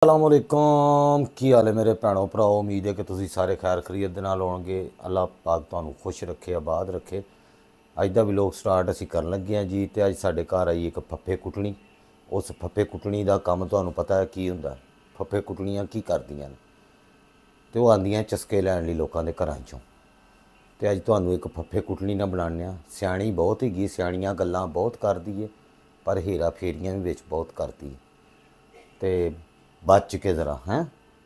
अस्सलामुअलैकुम की हाल है मेरे भैनों भराओ। उम्मीद है कि तुम सारे खैर खरीत दे नाल होणगे। अल्लाह पाक तुहानू खुश रखे आबाद रखे। अज दा व्लॉग स्टार्ट असीं करन लगे हां जी। ते अज साडे घर आई एक फफ्फे कुटनी। उस फफ्फे कुटनी दा काम तुहानू पता है की हुंदा। फफ्फे कुटनियां की करदियां ने ते ओह आंदियां चस्के लैण लई लोकां दे घरां चों। ते अज तुहानू एक फफ्फे कुटनी ना बनाने आ। सियाणी बहुत हैगी, सियाणियां गल्लां बहुत करदी है, पर हेरा फेरियां भी विच बहुत करदी है। ते बच के ज़रा हैं,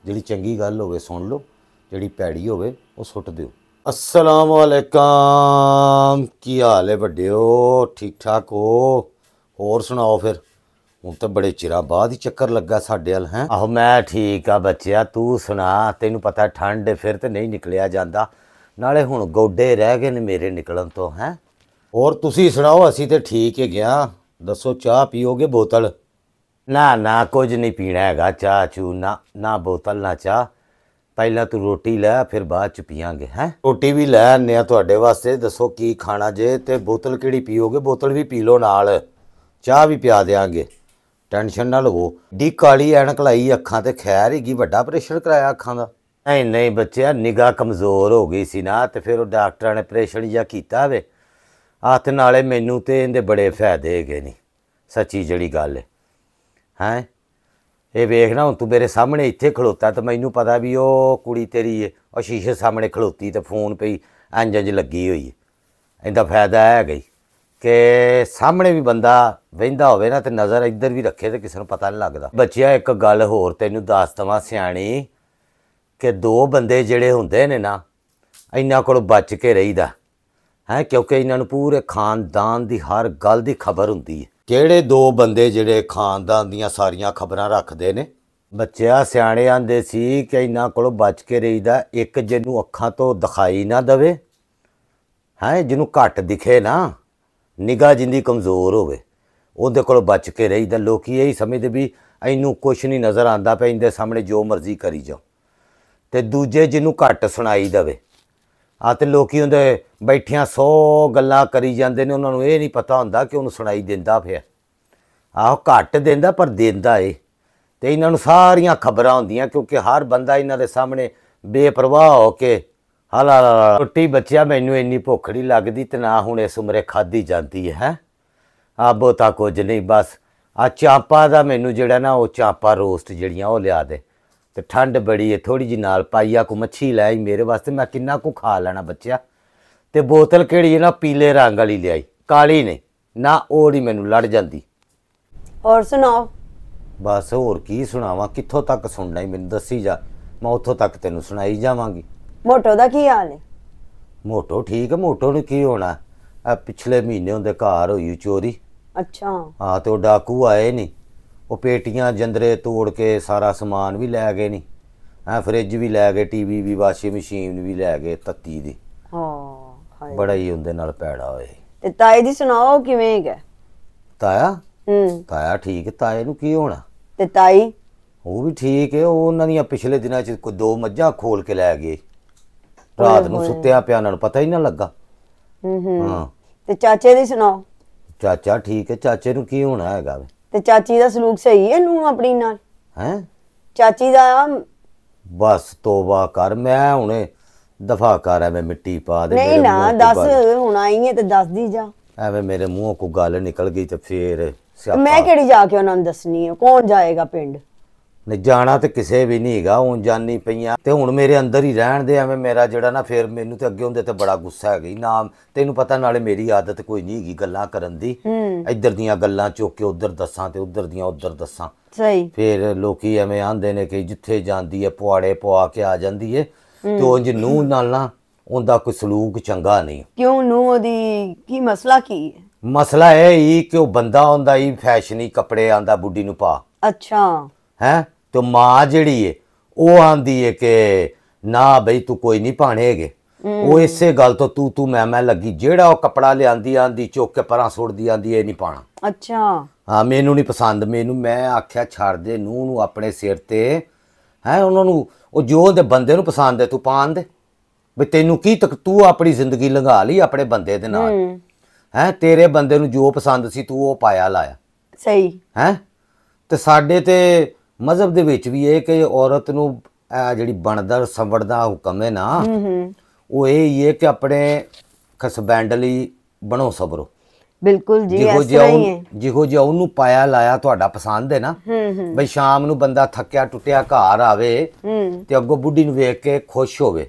जिहड़ी चंगी गल होवे सुन लो, जिहड़ी भैड़ी होवे वो सुट दिओ। अस्सलाम वालेकुम, की हाल है वड्डिओ, ठीक ठाक हो? होर सुनाओ फिर, हुण तो बड़े चिरां बाद ही चक्कर लग्गा साडे अल हैं। आहो मैं ठीक आ बच्चिआ, तू सुना? तैनू पता ठंड फिर तो नहीं निकलिया जांदा, नाले हुण गोडे रह गए ने मेरे निकलन तो हैं। होर तुसीं सुनाओ? असीं ते ठीक हैगे आ। दसो चाह पीओगे बोतल? ना ना कुछ नहीं पीना हैगा, चाह चू ना ना बोतल ना चाह। पहला तू रोटी लै फिर बाद च पियांगे हैं। रोटी भी लै आने तुहाडे वास्ते, दसो की खाना जे, ते बोतल किहड़ी पीओगे? बोतल भी पी लो नाल, चाह भी पिया देंगे। टेंशन ना लवो। डी काली ऐनक लाई अखां ते खैर हैगी, वड्डा ऑपरेशन कराया अखां दा? नहीं नहीं बच्चे, निगाह कमज़ोर हो गई सी ना, ते फिर डॉक्टर ने ऑपरेशन जिहा कीता वे। ते नाले मैनू ते इहदे बड़े फायदे हैगे ने, सच्ची जिहड़ी गल है हैं। ये वेखना हुण तू मेरे सामने इत्थे खड़ोता तो मैनू पता भी वो कुड़ी तेरी और शीशे सामने खड़ोती तो फोन पे इंज इंज लगी हुई है। इहदा फायदा है गई कि सामने भी बंदा बहिंदा होवे ना तो नज़र इधर भी रखे तो किसी को पता नहीं लगता। बच्चिया एक गल होर तैनू दस दवां सियाणी, कि दो बंदे जिहड़े हुंदे ने ना, इन्हां कोलों बच के रहीदा है, क्योंकि इन्हां नूं पूरे खानदान की हर गल की खबर हुंदी है। किहड़े दो बंदे जिहड़े खानदान दीयां सारियां खबरां रखदे ने? बच्चिआ सियाणे आंदे सी कि इन्हां कोलों बच के रहीदा। एक जिन्नू अखां तो दिखाई ना दवे हैं, जिन्नू घट दिखे ना, निगाह जिंदी कमज़ोर होवे, उहदे कोलों बच के रहीदा। लोग यही समझदे भी इनू कुछ नहीं नज़र आंदा पे, इहदे सामने जो मर्जी करी जाओ। ते दूजे जिन्नू घट सुनाई दवे तो लोग उहदे बैठिया 100 गल्लां करी जाते हैं, उन्होंने ये नहीं पता होंदा कि उन्होंने सुनाई देंदा फिर। आहो घट देंदा पर देंदा है। तो इन्होंने सारियां खबरां होंदियां, क्योंकि हर बंदा इन्हां दे सामने बेपरवाह हो के हला रोटी। बच्चिया मैनू इन्नी भुख नहीं लगती, तो ना हुण इस उमरे खाधी जाती है। बहुता कुछ नहीं, बस आ चांपा दा मैनू जिहड़ा ना वो चांपा रोस्ट जिहड़ियां वो लिया दे। तो ठंड बड़ी है, थोड़ी जी नाल पाईया को मच्छी लै आई मेरे वास्ते, मैं किन्ना को खा लेना बच्चिया। ते बोतल किहड़ी है ना, पीले रंग वाली लियाई, काली नहीं ना, ओह नहीं मैनू लड़ जाती। और सुनाओ? बस होर की सुनावां, कित्थों तक सुनना ही मैनू दसी जा, मैं उत्थों तक तैनू सुनाई जावांगी। मोटो दा की हाल है? मोटो ठीक है, मोटो ने की होना। पिछले महीने उहदे घर होई चोरी। अच्छा। हाँ, तो डाकू आए नहीं, वो पेटियां जंदरे तोड़ के सारा समान भी लै गए नहीं, फ्रिज भी लै गए, टीवी भी, वाशिंग मशीन भी लै गए तत्ती दी। हाँ, बड़ा ही उहदे नाल पैड़ा होए। ते ताई दी सुनाओ किवें है? ताया ताया ठीक है, ताए नू की होना? ते ताई वो भी ठीक है। वो उन्हां दियां पिछले दिनां च कोई 2 मੱਝਾਂ खोल के लै गए, रात नूं सुत्तिया पिया उन्हां नूं पता ही ना लगा। हाँ, ते चाचे दी सुनाओ? चाचा ठीक है, चाचे नूं की होना हैगा? ते चाची दा सलूक सही है नूं अपनी नाल? हैं चाची दा बस तौबा कर, मैं हुणे दफा कर, एवें मिट्टी पा दे नहीं ना, दस हुण आई है ते दस दी जा। एवें मेरे मुंहों को गल निकल गई तो फिर स्यापा। मैं केड़ी जाके उन्हां नूं दसनी है? कौन जाएगा पिंड? नहीं जाना तो किसे भी नहीं हैगा, हुण जानी पईयां ते हुण मेरे अंदर ही रहन दे। एवें मेरा जिहड़ा ना, फिर मैनू तो अगे हुंदे ते बड़ा गुस्सा है गई ना। तैनू पता नाले मेरी आदत कोई नहीं हैगी गल्लां करन दी, इधर दियां गल्लां चुक के उधर दसां ते उधर दियां उधर दसां। सही। फिर लोकी एवें आंदे ने कि जिथे जांदी है पुआड़े पवा के आ जांदी है, तो उंज नूंह नाल ना उनदा कोई सलूक चंगा नहीं। क्यों नूंह दी की मसला की है? मसला है ही कि वह बंदा आंदा ही फैशनी कपड़े आंदा बुढ़ी नूं पा। अच्छा है, तो माँ जिहड़ी है वो आंदी है कि ना बई तू कोई नहीं पाने हैगे। वो इसे गल तो तू मैं लगी, जेड़ा वो कपड़ा लियांदी आंदी चुक के परां सुटदी आंदी ये नहीं पाना। अच्छा। हाँ, मैनू नहीं पसंद। मैनू मैं आख्या छड़ दे नूंह नूं अपने सिर ते है, उन्होंने जो दे बंदे नूं पसंद है तू पान दे। बई तैनू की तक तू अपनी जिंदगी लंघा ली अपने बंदे दे नाल है, तेरे बंदे नूं जो पसंद सी तू वो पाया लाया। सही है, ते साडे ते ਮਜ਼ਹਬ ਦੇ ਵਿੱਚ ਵੀ ਇਹ ਕਿ ਔਰਤ ਨੂੰ ਜਿਹੜੀ ਬਣਦਾ ਸੰਵੜਦਾ ਹੁਕਮ ਹੈ ਨਾ, ਉਹ ਇਹ ਹੀ ਹੈ ਕਿ ਆਪਣੇ ਹਸਬੈਂਡ ਲਈ ਬਣੋ ਸਬਰੋ। ਬਿਲਕੁਲ ਜੀ, ਇਸ ਤਰ੍ਹਾਂ ਹੀ ਹੈ। ਜਿਹੋ ਜਿਹਾ ਉਹਨੂੰ ਪਾਇਆ ਲਾਇਆ ਤੁਹਾਡਾ ਪਸੰਦ ਹੈ ਨਾ, ਬਈ ਸ਼ਾਮ ਨੂੰ ਬੰਦਾ ਥੱਕਿਆ ਟੁੱਟਿਆ ਘਰ ਆਵੇ ਤੇ ਅੱਗੋਂ ਬੁੱਢੀ ਨੂੰ ਵੇਖ ਕੇ ਖੁਸ਼ ਹੋਵੇ,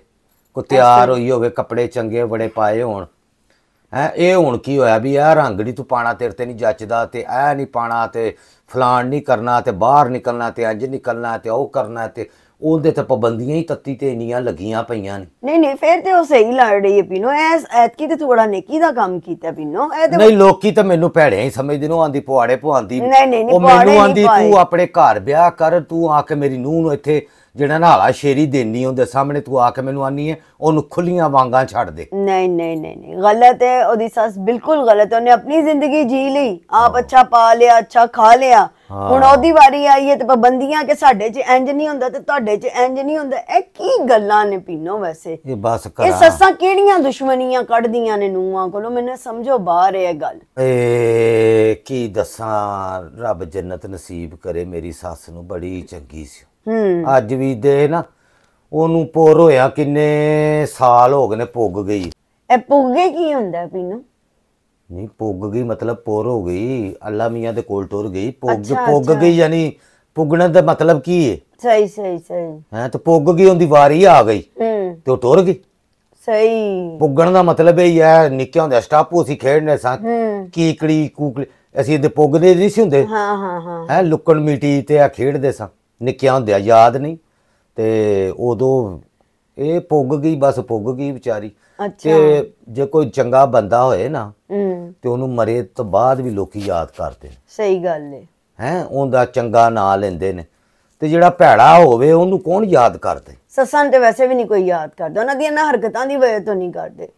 ਕੋ ਤਿਆਰ ਹੋਈ ਹੋਵੇ, ਕੱਪੜੇ ਚੰਗੇ ਬੜੇ ਪਾਏ ਹੋਣ। ਇਹ ਹੁਣ ਕੀ ਹੋਇਆ ਵੀ ਇਹ ਰੰਗ ਨਹੀਂ ਤੂੰ ਪਾਣਾ, ਤੇਰੇ ਤੇ ਨਹੀਂ ਜੱਚਦਾ, ਤੇ ਇਹ ਨਹੀਂ ਪਾਣਾ, ਤੇ ਫਲਾਣ ਨਹੀਂ ਕਰਨਾ, ਤੇ ਬਾਹਰ ਨਿਕਲਣਾ, ਤੇ ਇੰਜ ਨਿਕਲਣਾ, ਤੇ ਉਹ ਕਰਨਾ, ਤੇ ਉਹਦੇ ਤੇ ਪਾਬੰਦੀਆਂ ਹੀ ਤੱਤੀ ਤੇ ਇੰਨੀਆਂ ਲੱਗੀਆਂ ਪਈਆਂ ਨੇ। ਨਹੀਂ ਫਿਰ ਤੇ ਉਹ ਸਹੀ ਲੜ ਰਹੀ ਹੈ ਪੀਨੋ। ਐਤਕੀ ਤੇ ਥੋੜਾ ਨੇਕੀ ਦਾ ਕੰਮ ਕੀਤਾ ਪੀਨੋ। ਨਹੀਂ ਲੋਕੀ ਤਾਂ ਮੈਨੂੰ ਭੈੜਿਆਂ ਹੀ ਸਮਝਦੇ ਨੇ, ਆਂਦੀ ਪੁਆੜੇ ਪੁਆਂਦੀ, ਨਹੀਂ ਉਹ ਮੈਨੂੰ ਆਂਦੀ ਤੂੰ ਆਪਣੇ ਘਰ ਵਿਆਹ ਕਰ, ਤੂੰ ਆ ਕੇ ਮੇਰੀ ਨੂੰਹ ਨੂੰ ਇੱਥੇ ਜਿਹੜਾ ਨਾਲਾ ਸ਼ੇਰੀ ਦੇਣੀ ਉਹਦੇ ਸਾਹਮਣੇ ਤੂੰ ਆ ਕੇ ਮੈਨੂੰ ਆਨੀ ਹੈ ਉਹਨੂੰ ਖੁੱਲੀਆਂ ਵਾਂਗਾਂ ਛੱਡ ਦੇ। ਨਹੀਂ ਗਲਤ ਹੈ ਉਹਦੀ ਸੱਸ, ਬਿਲਕੁਲ ਗਲਤ ਹੈ। ਉਹਨੇ ਆਪਣੀ ਜ਼ਿੰਦਗੀ ਜੀ ਲਈ, ਆਪ ਅੱਛਾ ਪਾ ਲਿਆ, ਅੱਛਾ ਖਾ ਲਿਆ, ਹੁਣ ਉਹਦੀ ਵਾਰੀ ਆਈ ਹੈ ਤੇ ਪਾਬੰਦੀਆਂ ਕਿ ਸਾਡੇ 'ਚ ਇੰਜ ਨਹੀਂ ਹੁੰਦਾ ਤੇ ਤੁਹਾਡੇ 'ਚ ਇੰਜ ਨਹੀਂ ਹੁੰਦਾ। ਇਹ ਕੀ ਗੱਲਾਂ ਨੇ ਪੀਨੋ? ਵੈਸੇ ਇਹ ਬਸ ਇਹ ਸੱਸਾਂ ਕਿਹੜੀਆਂ ਦੁਸ਼ਮਣੀਆਂ ਕੱਢਦੀਆਂ ਨੇ ਨੂੰਹਾਂ ਕੋਲੋਂ, ਮੈਨੂੰ ਸਮਝੋ ਬਾਹਰ ਇਹ ਗੱਲ। ਕੀ ਦੱਸਾਂ, ਰੱਬ ਜੰਨਤ ਨਸੀਬ ਕਰੇ ਮੇਰੀ ਸੱਸ ਨੂੰ, ਬੜੀ ਚੰਗੀ ਸੀ। ਅੱਜ ਵੀ ਦੇ ਨਾ ਉਹਨੂੰ ਪੁਰ ਹੋਇਆ ਕਿੰਨੇ ਸਾਲ ਹੋ ਗਏ ਨੇ, ਪੁੱਗ ਗਈ। ਇਹ ਪੁੱਗੇ ਕੀ ਹੁੰਦਾ ਪੀਨੋ? ਨਹੀਂ ਪੁੱਗ ਗਈ ਮਤਲਬ ਪੁਰ ਹੋ ਗਈ, ਅੱਲਾ ਮੀਆਂ ਦੇ ਕੋਲ ਟੁਰ ਗਈ। ਪੁੱਗ ਗਈ ਯਾਨੀ ਪੁੱਗਣ ਦਾ ਮਤਲਬ ਕੀ ਹੈ? ਸਹੀ ਹੈ ਤੇ ਪੁੱਗ ਗਈ, ਉਹਦੀ ਵਾਰੀ ਆ ਗਈ ਤੇ ਉਹ ਟੁਰ ਗਈ। ਸਹੀ। ਪੁੱਗਣ ਦਾ ਮਤਲਬ ਇਹ ਹੈ, ਨਿੱਕੇ ਹੁੰਦੇ ਸਟਾਪੂ ਅਸੀਂ ਖੇਡਨੇ ਸਾਂ, ਕੀਕੜੀ ਕੂਕੜੀ, ਅਸੀਂ ਇਹਦੇ ਪੁੱਗਦੇ ਨਹੀਂ ਸੀ ਹੁੰਦੇ। ਹੈ ਲੁੱਕਣ ਮੀਟੀ ਤੇ ਆ ਖੇਡਦੇ ਸਾਂ ਨਿੱਕਿਆਂ ਹੁੰਦਿਆਂ, ਯਾਦ ਨਹੀਂ। ਤੇ ਉਦੋਂ ਇਹ ਪੁੱਗ ਗਈ, ਬਸ ਪੁੱਗ ਗਈ ਵਿਚਾਰੀ। ਤੇ ਜੇ ਕੋਈ ਚੰਗਾ ਬੰਦਾ ਹੋਏ ਨਾ ਤੇ ਉਹਨੂੰ ਮਰੇ ਤੋਂ ਬਾਅਦ ਵੀ ਲੋਕੀ ਯਾਦ ਕਰਦੇ ਨੇ। ਸਹੀ ਗੱਲ ਹੈ। ਉਹਦਾ ਚੰਗਾ ਨਾਂ ਲੈਂਦੇ ਨੇ, ਤੇ ਜਿਹੜਾ ਭੈੜਾ ਹੋਵੇ ਉਹਨੂੰ ਕੌਣ ਯਾਦ ਕਰਦੇ? ਸੱਸਾਂ ਤੇ ਵੈਸੇ ਵੀ ਨਹੀਂ ਕੋਈ ਯਾਦ ਕਰਦਾ, ਉਹਨਾਂ ਦੀਆਂ ਨਾ ਹਰਕਤਾਂ ਦੀ ਵਜ੍ਹਾ ਤੋਂ ਨਹੀਂ ਕਰਦੇ।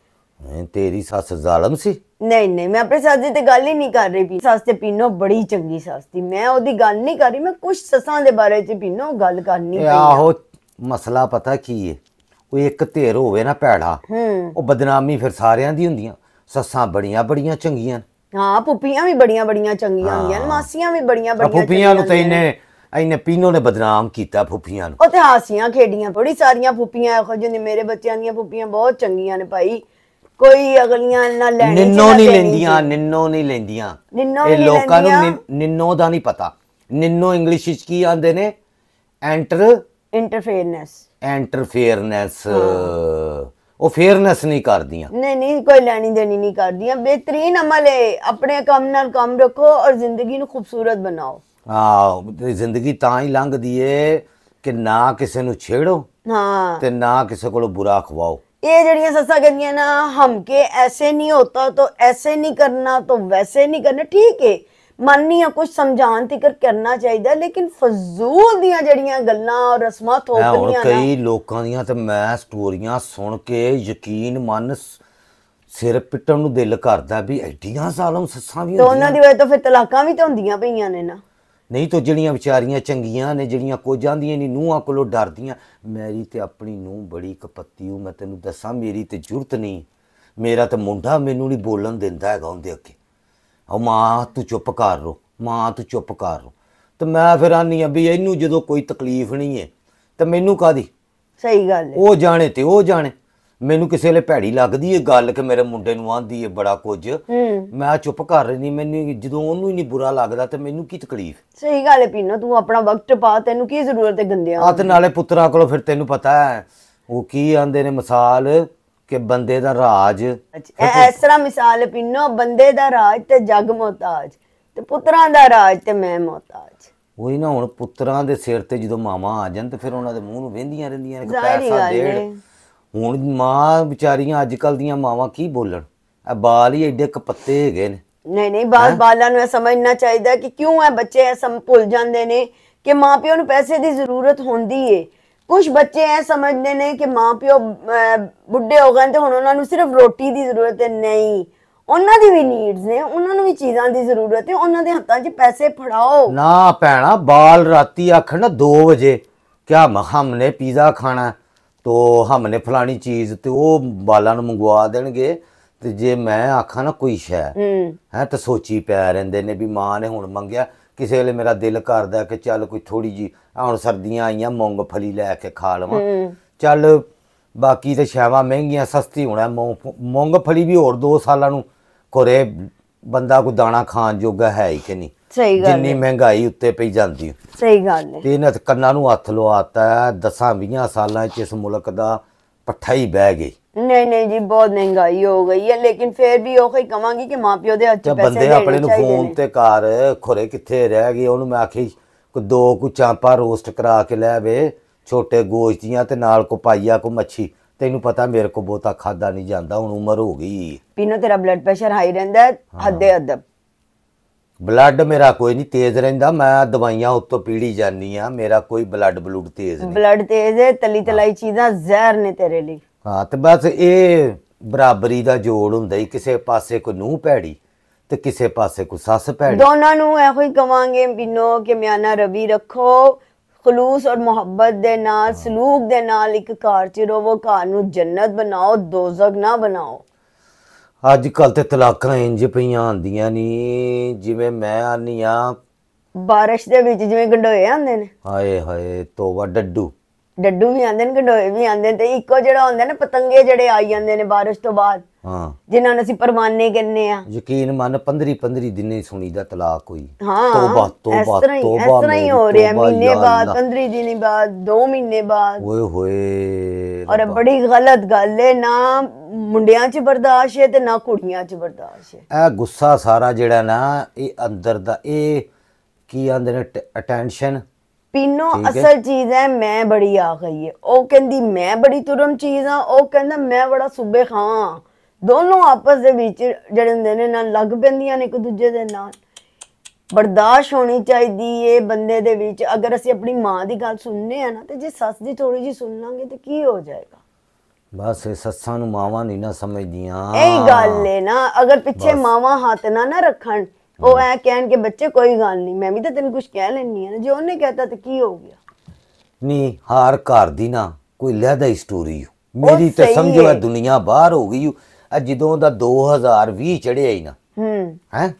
ਤੇਰੀ ਸੱਸ ਜ਼ਾਲਮ ਸੀ? ਨਹੀਂ ਮੈਂ ਆਪਣੀ ਸੱਸ ਦੀ ਤੇ ਗੱਲ ਹੀ ਨਹੀਂ ਕਰ ਰਹੀ। ਸੱਸ ਤੇ ਪੀਨੋ ਬੜੀ ਚੰਗੀ ਸੱਸ ਸੀ, ਮੈਂ ਉਹਦੀ ਗੱਲ ਨਹੀਂ ਕਰ ਰਹੀ। ਮੈਂ ਕੁਝ ਸੱਸਾਂ ਦੇ ਬਾਰੇ ਚ ਪੀਨੋ ਗੱਲ ਕਰਨੀ ਪਈ। ਆਹੋ ਮਸਲਾ ਪਤਾ ਕੀ ਹੈ, ਕੋਈ ਇੱਕ ਧਿਰ ਹੋਵੇ ਨਾ ਭੈੜਾ, ਉਹ ਬਦਨਾਮੀ ਫਿਰ ਸਾਰਿਆਂ ਦੀ ਹੁੰਦੀਆਂ। ਸੱਸਾਂ ਬੜੀਆਂ ਚੰਗੀਆਂ, ਹਾਂ ਪੁੱਪੀਆਂ ਵੀ ਬੜੀਆਂ ਚੰਗੀਆਂ ਹੁੰਦੀਆਂ, ਮਾਸੀਆਂ ਵੀ ਬੜੀਆਂ ਫੁੱਫੀਆਂ ਨੂੰ ਤੇ ਇਹਨੇ ਪੀਨੋ ਨੇ ਬਦਨਾਮ ਕੀਤਾ ਫੁੱਫੀਆਂ ਨੂੰ। ਉਹ ਤੇ ਹਾਸੀਆਂ ਖੇਡੀਆਂ ਬੜੀ ਸਾਰੀਆਂ ਫੁੱਫੀਆਂ ਇਹੋ ਜਿਹੇ। ਮੇਰੇ ਬੱਚਿਆਂ ਦੀਆਂ ਫੁੱਫੀਆਂ ਬਹੁਤ ਚੰਗੀਆਂ ਨੇ ਭਾਈ, ਕੋਈ ਅਗਲੀਆਂ ਨਾ ਲੈਣੀ ਨਿੰਨੋ ਨਹੀਂ ਲੈਂਦੀਆਂ। ਇਹ ਲੋਕਾਂ ਨੂੰ ਨਿੰਨੋ ਦਾ ਨਹੀਂ ਪਤਾ। ਨਿੰਨੋ ਇੰਗਲਿਸ਼ ਵਿੱਚ ਕੀ ਆਂਦੇ ਨੇ? ਇੰਟਰਫੇਅਰਨੈਸ। ਉਹ ਫੇਅਰਨੈਸ ਨਹੀਂ ਕਰਦੀਆਂ। ਨਹੀਂ ਕੋਈ ਲੈਣੀ ਦੇਣੀ ਨਹੀਂ ਕਰਦੀਆਂ। ਬਿਹਤਰੀਨ ਅਮਲ ਹੈ, ਆਪਣੇ ਕੰਮ ਨਾਲ ਕੰਮ ਰੱਖੋ ਔਰ ਜ਼ਿੰਦਗੀ ਨੂੰ ਖੂਬਸੂਰਤ ਬਣਾਓ। ਜ਼ਿੰਦਗੀ ਤਾਂ ਹੀ ਲੰਘਦੀ ਏ ਕਿ ਨਾ ਕਿਸੇ ਨੂੰ ਛੇੜੋ ਤੇ ਨਾ ਕਿਸੇ ਕੋਲੋਂ ਬੁਰਾ ਖਵਾਓ। ये जड़ियां सस्सा कहती ना, हमके ऐसे नहीं होता तो ऐसे नहीं करना तो वैसे नहीं करना, ठीक है माननी है कुछ समझान तिकर करना चाहिए, लेकिन फजूल दियां जड़ियां गल्लां और रस्मां थोपनियां ना। कई लोकां दियां ते मैं स्टोरियां सुन के यकीन मन सिर पिटण नूं दिल करदा भी एडियां सालों सस्सां भी तो उन्हां दी वजह तो फिर तलाकां भी तो हुंदियां पईयां ने ना। नहीं तो जड़ियां विचारियां चंगियां ने जड़ियां कुछ आंदियां नहीं नूहां कोलों डरदियां। मेरी ते अपनी नूह बड़ी कपत्ती हूँ, मैं तेनू दसां मेरी ते जुरत नहीं, मेरा तो मुंडा मैनू नहीं बोलन दिंदा हैगा उहदे अगे। ਉਹ ਮਾਂ ਤੂੰ ਚੁੱਪ ਕਰ ਰੋ, ਮਾਂ ਤੂੰ ਚੁੱਪ ਕਰ ਰੋ। ਤੇ ਮੈਂ ਫਿਰ ਆਨੀ ਆ ਵੀ ਇਹਨੂੰ ਜਦੋਂ ਕੋਈ ਤਕਲੀਫ ਨਹੀਂ ਹੈ ਤੇ ਮੈਨੂੰ ਕਾਦੀ। ਸਹੀ ਗੱਲ ਹੈ, ਉਹ ਜਾਣੇ ਤੇ ਉਹ ਜਾਣੇ। ਮੈਨੂੰ ਕਿਸੇ ਵੇਲੇ ਭੈੜੀ ਲੱਗਦੀ ਹੈ ਗੱਲ ਕਿ ਮੇਰੇ ਮੁੰਡੇ ਨੂੰ ਆਂਦੀ ਹੈ ਬੜਾ ਕੁਝ, ਮੈਂ ਚੁੱਪ ਕਰ ਰਹੀ। ਮੈਨੂੰ ਜਦੋਂ ਉਹਨੂੰ ਹੀ ਨਹੀਂ ਬੁਰਾ ਲੱਗਦਾ ਤੇ ਮੈਨੂੰ ਕੀ ਤਕਲੀਫ। ਸਹੀ ਗੱਲ ਹੈ ਪੀਨੋ, ਤੂੰ ਆਪਣਾ ਵਕਤ ਪਾ, ਤੈਨੂੰ ਕੀ ਜ਼ਰੂਰਤ ਹੈ ਗੰਦਿਆਂ। ਆ ਤੇ ਨਾਲੇ ਪੁੱਤਰਾਂ ਕੋਲੋਂ ਫਿਰ ਤੈਨੂੰ ਪਤਾ ਹੈ ਉਹ ਕੀ ਆਂਦੇ ਨੇ ਮਿਸਾਲ ਕਿ ਬੰਦੇ ਦਾ ਰਾਜ। ਇਸ ਤਰ੍ਹਾਂ ਮਿਸਾਲ ਪੀਨੋ, ਬੰਦੇ ਦਾ ਰਾਜ ਤੇ ਜੱਗ ਮੁਹਤਾਜ, ਤੇ ਪੁੱਤਰਾਂ ਦਾ ਰਾਜ ਤੇ ਮੈਂ ਮੁਹਤਾਜ। ਉਹੀ ਨਾ, ਹੁਣ ਪੁੱਤਰਾਂ ਦੇ ਸਿਰ ਤੇ ਜਦੋਂ ਮਾਵਾਂ ਆ ਜਾਣ ਤੇ ਫਿਰ ਉਹਨਾਂ ਦੇ ਮੂੰਹ ਨੂੰ ਵੇਂਦੀਆਂ ਰਹਿੰਦੀਆਂ ਨੇ ਪੈਸਾ ਦੇਣ। ਹੁਣ ਮਾਂ ਵਿਚਾਰੀਆਂ ਅੱਜ ਕੱਲ ਦੀਆਂ ਮਾਵਾਂ ਕੀ ਬੋਲਣ, ਇਹ ਬਾਲ ਹੀ ਐਡੇ ਕਪੱਤੇ ਹੈਗੇ ਨੇ। ਨਹੀਂ ਬਾਲਾਂ ਨੂੰ ਇਹ ਸਮਝਣਾ ਚਾਹੀਦਾ ਕਿ ਕਿਉਂ ਇਹ ਬੱਚੇ ਇਹ ਭੁੱਲ ਜਾਂਦੇ ਨੇ ਕਿ ਮਾਂ ਪਿਓ ਨੂੰ ਪੈਸੇ ਦੀ ਜ਼ਰੂਰਤ ਹੁੰਦੀ ਏ। ਕੁਝ ਬੱਚੇ ਇਹ ਸਮਝਦੇ ਨੇ ਕਿ ਮਾਂ ਪਿਓ ਬੁੱਢੇ ਹੋ ਗਏ ਤੇ ਹੁਣ ਉਹਨਾਂ ਨੂੰ ਸਿਰਫ ਰੋਟੀ ਦੀ ਜ਼ਰੂਰਤ ਹੈ। ਨਹੀਂ, ਉਹਨਾਂ ਦੀ ਵੀ ਨੀਡਸ ਨੇ, ਉਹਨਾਂ ਨੂੰ ਵੀ ਚੀਜ਼ਾਂ ਦੀ ਜ਼ਰੂਰਤ ਹੈ। ਉਹਨਾਂ ਦੇ ਹੱਥਾਂ 'ਚ ਪੈਸੇ ਫੜਾਓ ਨਾ। ਭੈਣਾ ਬਾਲ ਰਾਤੀ ਆਖਣ 2 ਵਜੇ ਕਿਆ हमने पिज़्ज़ा खाना तो हमने फलानी चीज़, तो वो बालों ਨੂੰ ਮੰਗਵਾ ਦੇਣਗੇ। ਤੇ ਜੇ ਮੈਂ ਆਖਾਂ ਨਾ ਕੋਈ ਸ਼ੈ ਹੈ ਤਾਂ ਸੋਚੀ ਪੈ ਰਹਿੰਦੇ ਨੇ ਵੀ ਮਾਂ ਨੇ ਹੁਣ ਮੰਗਿਆ ਕਿਸੇ ਵੇਲੇ ਮੇਰਾ ਦਿਲ ਕਰਦਾ ਕਿ ਚੱਲ ਕੋਈ ਥੋੜੀ ਜੀ ਹੁਣ ਸਰਦੀਆਂ ਆਈਆਂ ਮੂੰਗਫਲੀ ਲੈ ਕੇ ਖਾ ਲਵਾਂ ਚੱਲ ਬਾਕੀ ਤੇ ਸ਼ੈਵਾਂ ਮਹਿੰਗੀਆਂ ਸਸਤੀ ਹੋਣਾ ਮੂੰਗਫਲੀ ਵੀ ਹੋਰ 2 ਸਾਲਾਂ ਨੂੰ ਖੁਰੇ ਬੰਦਾ ਕੋਈ ਦਾਣਾ ਖਾਣ ਜੋਗਾ ਹੈ ਹੀ ਕਿ ਨਹੀਂ ਸਹੀ ਗੱਲ ਜਿੰਨੀ ਮਹਿੰਗਾਈ ਉੱਤੇ ਪਈ ਜਾਂਦੀ ਸਹੀ ਗੱਲ ਹੈ ਤੇ ਇਹਨਾਂ ਤੇ ਕੰਨਾਂ ਨੂੰ ਹੱਥ ਲਵਾਤਾ 10-20 ਸਾਲਾਂ ਚ ਇਸ ਮੁਲਕ ਦਾ ਪੱਠਾ ਹੀ ਬਹਿ ਗਈ नहीं जी बहुत महंगाई हो गई है लेकिन फिर भी ਉਹ ਹੀ ਕਵਾਂਗੀ ਕਿ ਮਾਪਿਓ ਦੇ ਅੱਛੇ ਪੈਸੇ ਬੰਦੇ ਆਪਣੇ ਨੂੰ ਫੋਨ ਤੇ ਘਰ ਖੁਰੇ ਕਿੱਥੇ ਰਹਿ ਗਏ ਉਹਨੂੰ ਮੈਂ ਆਖੀ ਕੋਈ 2 ਕੁ ਚਾਂਪਾ ਰੋਸਟ ਕਰਾ ਕੇ ਲੈ ਵੇ ਛੋਟੇ ਗੋਸ਼ਤ ਦੀਆਂ ਤੇ ਨਾਲ ਕੋ ਪਾਈਆ ਕੋ ਮੱਛੀ ਤੈਨੂੰ ਪਤਾ ਮੇਰੇ ਕੋ ਬਹੁਤਾ ਖਾਦਾ ਨਹੀਂ ਜਾਂਦਾ ਹੁਣ ਉਮਰ ਹੋ ਗਈ ਪੀਨੋ ਤੇਰਾ ਬਲੱਡ ਪ੍ਰੈਸ਼ਰ ਹਾਈ ਰਹਿੰਦਾ ਹੈ ਹੱਦੇ ਅਦਬ ਬਲੱਡ ਮੇਰਾ ਕੋਈ ਨਹੀਂ ਤੇਜ਼ ਰਹਿੰਦਾ ਮੈਂ ਦਵਾਈਆਂ ਉੱਤੋਂ ਪੀੜੀ ਜਾਨੀ ਆ ਮੇਰਾ ਕੋਈ ਬਲੱਡ ਤੇਜ਼ ਨਹੀਂ ਬਲੱਡ ਤੇਜ਼ ਹੈ ਤਲੀ ਤਲਾਈ ਚੀਜ਼ਾਂ ਜ਼ਹਿਰ ਨੇ ਤੇਰੇ ਲਈ ਹਾਂ ਤੇ ਬਸ ਇਹ ਬਰਾਬਰੀ ਦਾ ਜੋੜ ਹੁੰਦਾ ਹੀ ਕਿਸੇ ਪਾਸੇ ਕੋ ਨੂੰਹ ਭੈੜੀ ਤੇ ਕਿਸੇ ਪਾਸੇ ਕੋ ਸੱਸ ਭੈੜੀ ਦੋਨਾਂ ਨੂੰ ਇਹੋ ਹੀ ਕਵਾਂਗੇ ਪੀਨੋ ਕਿ ਮਿਆਨਾ ਰਵੀ ਰੱਖੋ ਖਲੂਸ ਔਰ ਮੁਹੱਬਤ ਦੇ ਨਾਲ ਸਲੂਕ ਦੇ ਨਾਲ ਇੱਕ ਘਰ ਚ ਰਹੋ ਘਰ ਨੂੰ ਜੰਨਤ ਬਣਾਓ ਦੋਜ਼ਖ ਨਾ ਬਣਾਓ ਅੱਜ ਕੱਲ ਤੇ ਤਲਾਕਾਂ ਇੰਜ ਪਈਆਂ ਆਂਦੀਆਂ ਨਹੀਂ ਜਿਵੇਂ ਮੈਂ ਆਨੀ ਆ ਬਾਰਿਸ਼ ਦੇ ਵਿੱਚ ਜਿਵੇਂ ਗੰਡੋਏ ਆਉਂਦੇ ਨੇ ਹਾਏ ਹਾਏ ਤੋਬਾ ਡੱਡੂ ਵੀ ਆਉਂਦੇ ਨੇ ਗੰਡੋਏ ਵੀ ਆਉਂਦੇ ਨੇ ਤੇ ਇੱਕੋ ਜਿਹੜਾ ਹੁੰਦਾ ਨਾ ਪਤੰਗੇ ਜਿਹੜੇ ਆਈ ਜਾਂਦੇ ਨੇ ਬਾਰਿਸ਼ ਤੋਂ ਬਾਅਦ ਹਾਂ ਜਿਨ੍ਹਾਂ ਨੂੰ ਅਸੀਂ ਪਰਵਾਨੇ ਕਹਿੰਦੇ ਆ ਯਕੀਨ ਮੰਨ 15 ਦਿਨੇ ਸੁਣੀ ਦਾ ਤਲਾਕ ਹੋਈ ਹਾਂ ਤੋਬਾ ਤੋਬਾ ਇਸ ਤਰ੍ਹਾਂ ਹੀ ਹੋ ਰਿਹਾ ਮਹੀਨੇ ਬਾਅਦ 15 ਦਿਨ ਬਾਅਦ 2 ਮਹੀਨੇ ਬਾਅਦ ਓਏ ਹੋਏ ਔਰ ਬੜੀ ਗਲਤ ਗੱਲ ਹੈ ਨਾ ਮੁੰਡਿਆਂ 'ਚ ਬਰਦਾਸ਼ਤ ਹੈ ਤੇ ਨਾ ਕੁੜੀਆਂ 'ਚ ਬਰਦਾਸ਼ਤ ਹੈ ਇਹ ਗੁੱਸਾ ਸਾਰਾ ਜਿਹੜਾ ਨਾ ਇਹ ਅੰਦਰ ਦਾ ਇਹ ਕੀ ਆਂਦੇ ਨੇ ਅਟੈਂਸ਼ਨ ਪੀਨੋ ਅਸਲ ਚੀਜ਼ ਹੈ ਮੈਂ ਬੜੀ ਆ ਗਈ ਹੈ ਉਹ ਕਹਿੰਦੀ ਮੈਂ ਬੜੀ ਤੁਰਮ ਚੀਜ਼ ਆ ਉਹ ਕਹਿੰਦਾ ਮੈਂ ਬੜਾ ਸੂਬੇ ਖਾਂ ਦੋਨੋਂ ਆਪਸ ਦੇ ਵਿੱਚ ਜਿਹੜੇ ਹੁੰਦੇ ਨੇ ਨਾ ਲੱਗ ਪੈਂਦੀਆਂ ਨੇ ਇੱਕ ਦੂਜੇ ਦੇ ਨਾਲ ਬਰਦਾਸ਼ਤ ਹੋਣੀ ਚਾਹੀਦੀ ਏ ਬੰਦੇ ਦੇ ਵਿੱਚ ਅਗਰ ਅਸੀਂ ਆਪਣੀ ਮਾਂ ਦੀ ਗੱਲ ਸੁਣਨੇ ਆ ਨਾ ਤੇ ਜੇ ਸੱਸ ਦੀ ਥੋੜੀ ਜੀ ਸੁਣ ਲਾਂਗੇ ਤੇ ਕੀ ਹੋ ਜਾਏਗਾ ਬਸ ਇਹ ਸੱਸਾਂ ਨੂੰ ਮਾਵਾਂ ਨਹੀਂ ਨਾ ਸਮਝਦੀਆਂ ਇਹ ਗੱਲ ਏ ਨਾ ਅਗਰ ਪਿੱਛੇ ਮਾਵਾਂ ਹੱਥ ਨਾ ਰੱਖਣ ਉਹ ਐ ਕਹਿਣ ਕਿ ਬੱਚੇ ਕੋਈ ਗੱਲ ਨਹੀਂ ਮੈਂ ਵੀ ਤਾਂ ਤੈਨੂੰ ਕੁਝ ਕਹਿ ਲੈਣੀ ਆ ਜੇ ਉਹਨੇ ਕਹਿਤਾ ਤੇ ਕੀ ਹੋ ਗਿਆ ਨਹੀਂ ਹਰ ਘਰ ਦੀ ਨਾ ਕੋਈ ਲਹਿਦਾ ਹੀ ਸਟੋਰੀ ਮੇਰੀ ਤੇ ਸਮਝੋ ਇਹ ਦੁਨੀਆ ਬਾਹਰ ਹੋ ਗਈ ਜਦੋਂ ਦਾ 2020 ਚੜਿਆ ਹੀ ਨਾ ਹੈ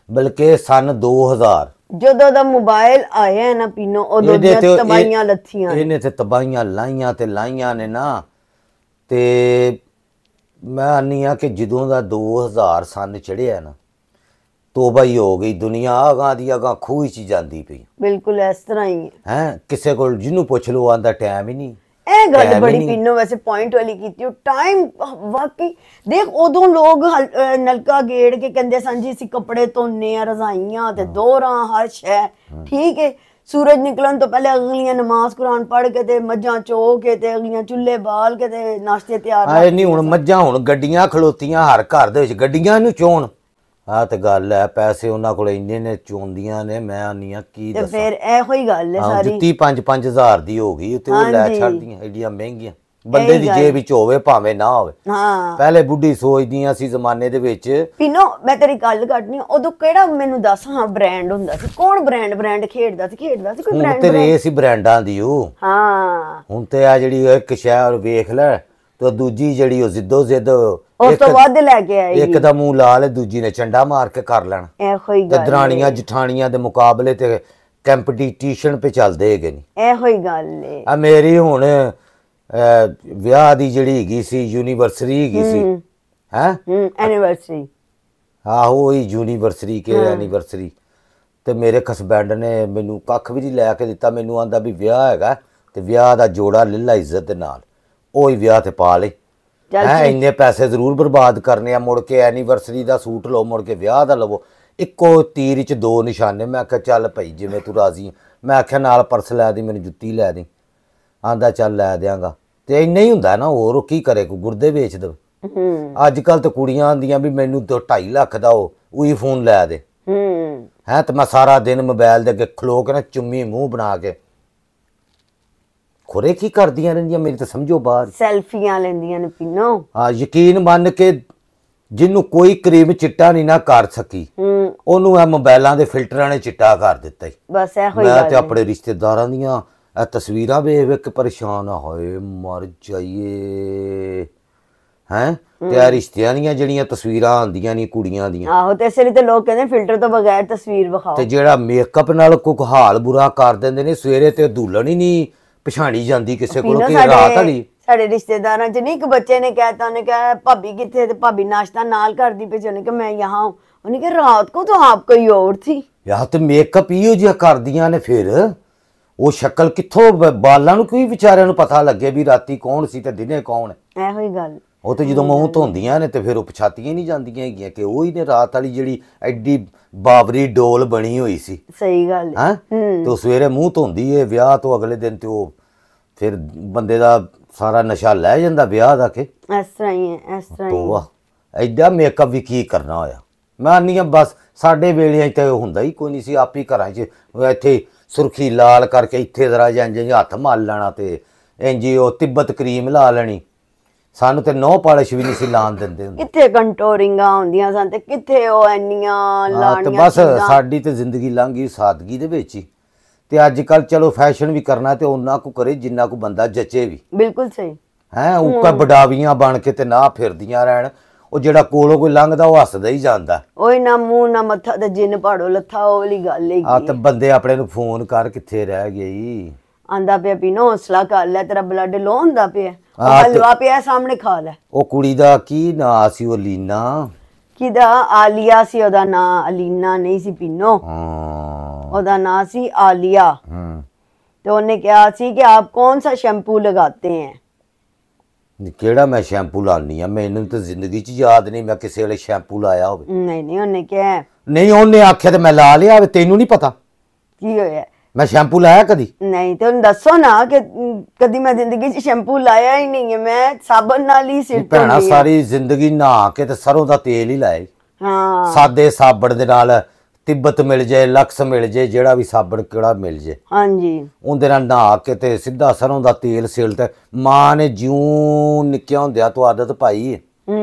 ਬਲਕਿ ਸਨ 2000 ਜਦੋਂ ਦਾ ਮੋਬਾਈਲ ਆਇਆ ਨਾ ਪੀਨੋ ਉਦੋਂ ਦੀਆਂ ਤਬਾਹੀਆਂ ਲੱਥੀਆਂ ਇਹਨੇ ਤੇ ਤਬਾਹੀਆਂ ਲਾਈਆਂ ਨੇ ਨਾ ਤੇ ਮੈਂ ਆਨੀ ਆ ਕਿ ਜਦੋਂ ਦਾ 2000 ਸਨ ਚੜਿਆ ਨਾ ਤੋਬਾ ਹੀ ਹੋ ਗਈ ਦੁਨੀਆ ਆਗਾਂ ਦੀ ਆਗਾਂ ਖੂਹ ਚ ਜਾਂਦੀ ਪਈ ਬਿਲਕੁਲ ਇਸ ਤਰ੍ਹਾਂ ਹੀ ਹੈ ਕਿਸੇ ਕੋਲ ਜਿਹਨੂੰ ਪੁੱਛ ਲੋ ਆਂਦਾ ਟਾਈਮ ਹੀ ਨਹੀਂ ਇਹ ਗੱਲ ਬੜੀ ਪੀਨੋ ਵੈਸੇ ਪੁਆਇੰਟ ਵਾਲੀ ਕੀਤੀ ਉਹ ਟਾਈਮ ਵਾਕਈ ਦੇਖ ਉਦੋਂ ਲੋਕ ਨਲਕਾ ਗੇੜ ਕੇ ਕਹਿੰਦੇ ਸਨ ਜੀ ਅਸੀਂ ਕੱਪੜੇ ਧੋਨੇ ਆ ਰਜ਼ਾਈਆਂ ਤੇ ਦੋਹਰਾਂ ਹਰ ਸ਼ੈ ਠੀਕ ਹੈ ਸੂਰਜ ਨਿਕਲਣ ਤੋਂ ਪਹਿਲੇ ਅਗਲੀਆਂ ਨਮਾਜ਼ ਕੁਰਾਨ ਪੜ੍ਹ ਕੇ ਤੇ ਮੱਝਾਂ ਚੋ ਕੇ ਤੇ ਅਗਲੀਆਂ ਚੁੱਲ੍ਹੇ ਬਾਲ ਕੇ ਤੇ ਨਾਸ਼ਤੇ ਤਿਆਰ ਆਏ ਨਹੀਂ ਹੁਣ ਮੱਝਾਂ ਹੁਣ ਗੱਡੀਆਂ ਖਲੋਤੀਆਂ ਹਰ ਘਰ ਦੇ ਵਿੱਚ ਗੱਡੀਆਂ ਨੂੰ ਚੋਣ ਆ ਤੇ ਗੱਲ ਹੈ ਪੈਸੇ ਉਹਨਾਂ ਕੋਲ ਇੰਨੇ ਨੇ ਚੋਂਦੀਆਂ ਨੇ ਮੈਂ ਆਨੀਆਂ ਕੀ ਦੱਸਾਂ ਤੇ ਫਿਰ ਇਹੋ ਹੀ ਗੱਲ ਹੈ ਸਾਰੀ ਜੁੱਤੀ 5-5000 ਦੀ ਹੋ ਗਈ ਤੇ ਉਹ ਲੈ ਛੱਡਦੀਆਂ ਏਡੀਆਂ ਮਹਿੰਗੀਆਂ ਬੰਦੇ ਦੀ ਜੇਬ ਵਿੱਚ ਹੋਵੇ ਭਾਵੇਂ ਨਾ ਹੋਵੇ ਹਾਂ ਪਹਿਲੇ ਬੁੱਢੀ ਸੋਚਦੀਆਂ ਸੀ ਜ਼ਮਾਨੇ ਦੇ ਵਿੱਚ ਪੀਨੋ ਮੈਂ ਤੇਰੀ ਗੱਲ ਕੱਢਣੀ ਉਦੋਂ ਕਿਹੜਾ ਮੈਨੂੰ ਦੱਸ ਹਾਂ ਬ੍ਰਾਂਡ ਹੁੰਦਾ ਸੀ ਕੌਣ ਬ੍ਰਾਂਡ ਖੇਡਦਾ ਸੀ ਕੋਈ ਬ੍ਰਾਂਡ ਤੇ ਰੇਸ ਹੀ ਬ੍ਰਾਂਡਾਂ ਦੀ ਉਹ ਹਾਂ ਹੁਣ ਤੇ ਆ ਜਿਹੜੀ ਇੱਕ ਸ਼ਹਿਰ ਵੇਖ ਲੈ ਤੇ ਦੂਜੀ ਜਿਹੜੀ ਉਹ ਜ਼ਿੱਦੋ ਜ਼ਿੱਦ ਉਸ ਤੋਂ ਬਾਅਦ ਲੈ ਕੇ ਆਈ ਇੱਕ ਦਾ ਮੂੰਹ ਲਾ ਲੈ ਦੂਜੀ ਨੇ ਚੰਡਾ ਮਾਰ ਕੇ ਕਰ ਲੈਣਾ ਇਹੋ ਹੀ ਗੱਲ ਦਰਾਣੀਆਂ ਜਠਾਣੀਆਂ ਦੇ ਮੁਕਾਬਲੇ ਤੇ ਕੰਪੀਟੀਸ਼ਨ ਪੇ ਚੱਲਦੇ ਹੈਗੇ ਨੇ ਇਹੋ ਹੀ ਗੱਲ ਏ ਆ ਮੇਰੀ ਹੁਣ ਵਿਆਹ ਦੀ ਜਿਹੜੀ ਹੈਗੀ ਸੀ ਯੂਨੀਵਰਸਿਟੀ ਹੈਗੀ ਸੀ ਹੈ ਐਨੀਵਰਸਰੀ ਆਹੋ ਹੀ ਯੂਨੀਵਰਸਿਟੀ ਕੇ ਐਨੀਵਰਸਰੀ ਤੇ ਮੇਰੇ ਹਸਬੈਂਡ ਨੇ ਮੈਨੂੰ ਕੱਖ ਵੀ ਨਹੀਂ ਲੈ ਕੇ ਦਿੱਤਾ ਮੈਨੂੰ ਆਂਦਾ ਵੀ ਵਿਆਹ ਹੈਗਾ ਤੇ ਵਿਆਹ ਦਾ ਜੋੜਾ ਲੱਲਾ ਇੱਜ਼ਤ ਦੇ ਨਾਲ ਉਹ ਹੀ ਵਿਆਹ ਤੇ ਪਾ ਲੈ ਹੈ ਇੰਨੇ ਪੈਸੇ ਜ਼ਰੂਰ ਬਰਬਾਦ ਕਰਨੇ ਆ ਮੁੜ ਕੇ ਐਨੀਵਰਸਰੀ ਦਾ ਸੂਟ ਲਓ ਮੁੜ ਕੇ ਵਿਆਹ ਦਾ ਲਵੋ ਇੱਕੋ ਤੀਰ 'ਚ 2 ਨਿਸ਼ਾਨੇ ਮੈਂ ਆਖਿਆ ਚੱਲ ਭਾਈ ਜਿਵੇਂ ਤੂੰ ਰਾਜ਼ੀ ਮੈਂ ਆਖਿਆ ਨਾਲ ਪਰਸ ਲੈ ਦੀ ਮੈਨੂੰ ਜੁੱਤੀ ਲੈ ਦੀ ਆਂਦਾ ਚੱਲ ਲੈ ਦਿਆਂਗਾ ਤੇ ਇੰਨਾ ਹੀ ਹੁੰਦਾ ਨਾ ਹੋਰ ਕੀ ਕਰੇ ਕੋਈ ਗੁਰਦੇ ਵੇਚ ਦੇ ਅੱਜ ਕੱਲ ਤਾਂ ਕੁੜੀਆਂ ਆਂਦੀਆਂ ਵੀ ਮੈਨੂੰ 2.5 ਲੱਖ ਦਾ ਉਹੀ ਫੋਨ ਲੈ ਦੇ ਹੈ ਤੇ ਮੈਂ ਸਾਰਾ ਦਿਨ ਮੋਬਾਈਲ ਦੇ ਅੱਗੇ ਖਲੋ ਕੇ ਨਾ ਚੁੰਮੀ ਮੂੰਹ ਬਣਾ ਕੇ ਖੁਰੇ ਕੀ ਕਰਦੀਆਂ ਰਹਿੰਦੀਆਂ ਮੇਰੀ ਤਾਂ ਸਮਝੋ ਬਾਹਰ ਸੈਲਫੀਆਂ ਲੈਂਦੀਆਂ ਨੇ ਪੀਨੋ ਹਾਂ ਯਕੀਨ ਮੰਨ ਕੇ ਜਿਹਨੂੰ ਕੋਈ ਕਰੀਮ ਚਿੱਟਾ ਨਹੀਂ ਨਾ ਕਰ ਸਕੀ ਉਹਨੂੰ ਇਹ ਮੋਬਾਈਲਾਂ ਦੇ ਫਿਲਟਰਾਂ ਨੇ ਚਿੱਟਾ ਕਰ ਦਿੱਤਾ ਹੀ ਬਸ ਇਹੋ ਹੀ ਮੈਂ ਤੇ ਆਪਣੇ ਰਿਸ਼ਤੇਦਾਰਾਂ ਦੀਆਂ ਇਹ ਤਸਵੀਰਾਂ ਵੇਖ ਵੇਖ ਕੇ ਪਰੇਸ਼ਾਨ ਹੋਏ ਮਰ ਜਾਈਏ ਹੈ ਤੇ ਇਹ ਰਿਸ਼ਤਿਆਂ ਦੀਆਂ ਜਿਹੜੀਆਂ ਤਸਵੀਰਾਂ ਆਉਂਦੀਆਂ ਨਹੀਂ ਕੁੜੀਆਂ ਦੀਆਂ, ਆਹੋ ਤੇ ਇਸੇ ਲਈ ਤੇ ਲੋਕ ਕਹਿੰਦੇ ਫਿਲਟਰ ਤੋਂ ਬਗੈਰ ਤਸਵੀਰ ਵਿਖਾਓ। ਤੇ ਜਿਹੜਾ ਮੇਕਅਪ ਨਾਲ ਕੋਈ ਹਾਲ ਬੁਰਾ ਕਰ ਦਿੰਦੇ ਨੇ, ਸਵੇਰੇ ਤੇ ਦੁਲਹਨ ਹੀ ਨਹੀਂ ਪਛਾਣੀ ਜਾਂਦੀ ਕਿਸੇ ਕੋਲੋਂ ਕਿ ਰਾਤ ਵਾਲੀ। ਸਾਡੇ ਰਿਸ਼ਤੇਦਾਰਾਂ ਚ ਨਹੀਂ ਇੱਕ ਬੱਚੇ ਨੇ ਕਹਿਤਾ, ਉਹਨੇ ਕਿਹਾ ਭਾਬੀ ਕਿੱਥੇ, ਤੇ ਭਾਬੀ ਨਾश्ता नाल करदी पे, ਉਹਨੇ ਕਿਹਾ मैं यहाँ हूँ, ਉਹਨੇ ਕਿਹਾ रात को तो आप कोई और थी। ਯਾਰ ਤੇ ਮੇਕਅਪ ਇਹੋ ਜਿਹਾ ਕਰਦੀਆਂ ਨੇ, ਫਿਰ ਉਹ ਸ਼ਕਲ ਕਿੱਥੋਂ ਬਾਲਾਂ ਨੂੰ ਕੋਈ ਵਿਚਾਰਿਆਂ ਨੂੰ ਪਤਾ ਲੱਗੇ ਵੀ ਰਾਤੀ ਕੌਣ ਸੀ ਤੇ ਦਿਨੇ ਕੌਣ ਹੈ। ਇਹੋ ਹੀ ਗੱਲ। ਉਹ ਤੇ ਜਦੋਂ ਮੂੰਹ ਧੋਂਦੀਆਂ ਨੇ ਤੇ ਫਿਰ ਉਹ ਪਛਾਤੀਆਂ ਨਹੀਂ ਜਾਂਦੀਆਂ ਹੈਗੀਆਂ ਕਿ ਉਹ ਹੀ ਨੇ ਰਾਤ ਵਾਲੀ ਜਿਹੜੀ ਐਡੀ ਬਾਬਰੀ ਡੋਲ ਬਣੀ ਹੋਈ ਸੀ। ਸਹੀ ਗੱਲ ਹੈ। ਤੇ ਉਹ ਸਵੇਰੇ ਮੂੰਹ ਧੋਂਦੀ ਏ ਵਿਆਹ ਤੋਂ ਅਗਲੇ ਦਿਨ, ਤੇ ਉਹ ਫਿਰ ਬੰਦੇ ਦਾ ਸਾਰਾ ਨਸ਼ਾ ਲੈ ਜਾਂਦਾ ਵਿਆਹ ਦਾ। ਕਿ ਇਸ ਤਰ੍ਹਾਂ ਹੀ ਹੈ, ਇਸ ਤਰ੍ਹਾਂ ਹੀ। ਵਾਹ, ਐਡਾ ਮੇਕਅਪ ਵੀ ਕੀ ਕਰਨਾ ਹੋਇਆ। ਮੈਂ ਆਨੀ ਬਸ ਸਾਡੇ ਵੇਲੇ ਤੇ ਹੁੰਦਾ ਹੀ ਕੋਈ ਨਹੀਂ ਸੀ, ਆਪ ਹੀ ਘਰਾਂ 'ਚ ਇੱਥੇ ਸੁਰਖੀ ਲਾਲ ਕਰਕੇ ਇੱਥੇ ਜ਼ਰਾ ਇੰਜ ਹੱਥ ਮਲ ਲੈਣਾ ਤੇ ਇੰਜ ਉਹ ਤਿੱਬਤ ਕਰੀਮ ਲਾ ਲੈਣੀ। ਸਾਨੂੰ ਤੇ ਨੋ ਪਾਲਿਸ਼ ਵੀ ਨਹੀਂ ਸੀ ਲਾਣ ਦਿੰਦੇ ਹੁੰਦੇ। ਕਿੱਥੇ ਕੰਟੋਰਿੰਗਾਂ ਹੁੰਦੀਆਂ ਸਨ ਤੇ ਕਿੱਥੇ ਉਹ ਇੰਨੀਆਂ ਲਾਣੀਆਂ। ਤੇ ਬਸ ਸਾਡੀ ਤੇ ਜ਼ਿੰਦਗੀ ਲੰਘ ਗਈ ਸਾਦਗੀ ਦੇ ਵਿੱਚ ਹੀ। ਤੇ ਅੱਜ ਕੱਲ ਚਲੋ ਫੈਸ਼ਨ ਵੀ ਕਰਨਾ ਤੇ ਉਹਨਾਂ ਕੋ ਕਰੇ ਜਿੰਨਾ ਕੋ ਬੰਦਾ ਜੱਚੇ ਵੀ। ਬਿਲਕੁਲ ਸਹੀ ਹੈ। ਉੱਕਾ ਬਡਾਵੀਆਂ ਬਣ ਕੇ ਤੇ ਨਾ ਫਿਰਦੀਆਂ ਰਹਿਣ, ਉਹ ਜਿਹੜਾ ਕੋਲੋਂ ਕੋਈ ਲੰਘਦਾ ਉਹ ਹੱਸਦਾ ਹੀ ਜਾਂਦਾ। ਓਏ ਨਾ ਮੂੰਹ ਨਾ ਮੱਥਾ ਤੇ ਜਿੰਨ ਪਾੜੋ ਲੱਥਾ, ਉਹ ਵਾਲੀ ਗੱਲ ਹੈਗੀ। ਆ ਤੇ ਬੰਦੇ ਆਪਣੇ ਨੂੰ ਫੋਨ ਕਰ ਕਿੱਥੇ ਰਹਿ ਗਈ। ਆਂਦਾ ਪਿਆ ਪੀਨੋ ਹੌਸਲਾ ਕਰ ਲੈ, ਤੇਰਾ ਬਲੱਡ ਲੋ ਹੁੰਦਾ ਪਿਆ, ਹਲਵਾ ਪਿਆ ਸਾਹਮਣੇ ਖਾ ਲੈ। ਉਹ ਕੁੜੀ ਦਾ ਕੀ ਨਾਂ ਸੀ? ਉਹ ਲੀਨਾ ਕਿਦਾ? ਆਲੀਆ ਸੀ ਉਹਦਾ ਨਾਂ, ਅਲੀਨਾ ਨਹੀਂ ਸੀ ਪੀਨੋ। ਉਹਦਾ ਨਾਂ ਸੀ ਆलिया। ਤੇ ਉਹਨੇ ਕਿਹਾ ਸੀ ਕਿ ਆਪ कौन सा शैम्पू लगाते हैं। ਕਿਹੜਾ ਮੈਂ ਸ਼ੈਂਪੂ ਲਾਨੀ ਆ? ਮੈਨੂੰ ਤਾਂ ਜ਼ਿੰਦਗੀ 'ਚ ਯਾਦ ਨਹੀਂ ਮੈਂ ਕਿਸੇ ਵੇਲੇ ਸ਼ੈਂਪੂ ਲਾਇਆ ਹੋਵੇ। ਨਹੀਂ ਨਹੀਂ, ਉਹਨੇ ਕਿਹਾ। ਨਹੀਂ, ਉਹਨੇ ਆਖਿਆ ਤੇ ਮੈਂ ਲਾ ਲਿਆ। ਤੈਨੂੰ ਨਹੀਂ ਪਤਾ ਕੀ ਹੋਇਆ? ਮੈਂ ਸ਼ੈਂਪੂ ਲਾਇਆ ਕਦੀ ਨਹੀਂ। ਤੇ ਉਹਨੂੰ ਦੱਸੋ ਨਾ ਕਿ ਕਦੀ ਮੈਂ ਜ਼ਿੰਦਗੀ 'ਚ ਸ਼ੈਂਪੂ ਲਾਇਆ ਹੀ ਨਹੀਂ ਹੈ, ਮੈਂ ਸਾਬਣ ਨਾਲ ਹੀ ਸਿਰ ਧੋਂਦੀ ਭੈਣਾ। ਸਾਰੀ ਜ਼ਿੰਦਗੀ ਨਹਾ ਕੇ ਤੇ ਸਰੋਂ ਦਾ ਤੇਲ ਹੀ ਲਾਏ। ਹਾਂ, ਸਾਦੇ ਸਾਬਣ ਦੇ ਨਾਲ ਤਿੱਬਤ ਮਿਲ ਜਾਏ, ਲਕਸ ਮਿਲ ਜਾਏ, ਜਿਹੜਾ ਵੀ ਸਾਬਣ ਕਿਹੜਾ ਮਿਲ ਜਾਏ, ਹਾਂਜੀ, ਉਹਦੇ ਨਾਲ ਨਹਾ ਕੇ ਤੇ ਸਿੱਧਾ ਸਰੋਂ ਦਾ ਤੇਲ ਸਿਰ ਤੇ। ਮਾਂ ਨੇ ਜਿਉਂ ਨਿੱਕਿਆ ਹੁੰਦਿਆਂ ਤੋਂ ਆਦਤ ਪਾਈ ਹੈ।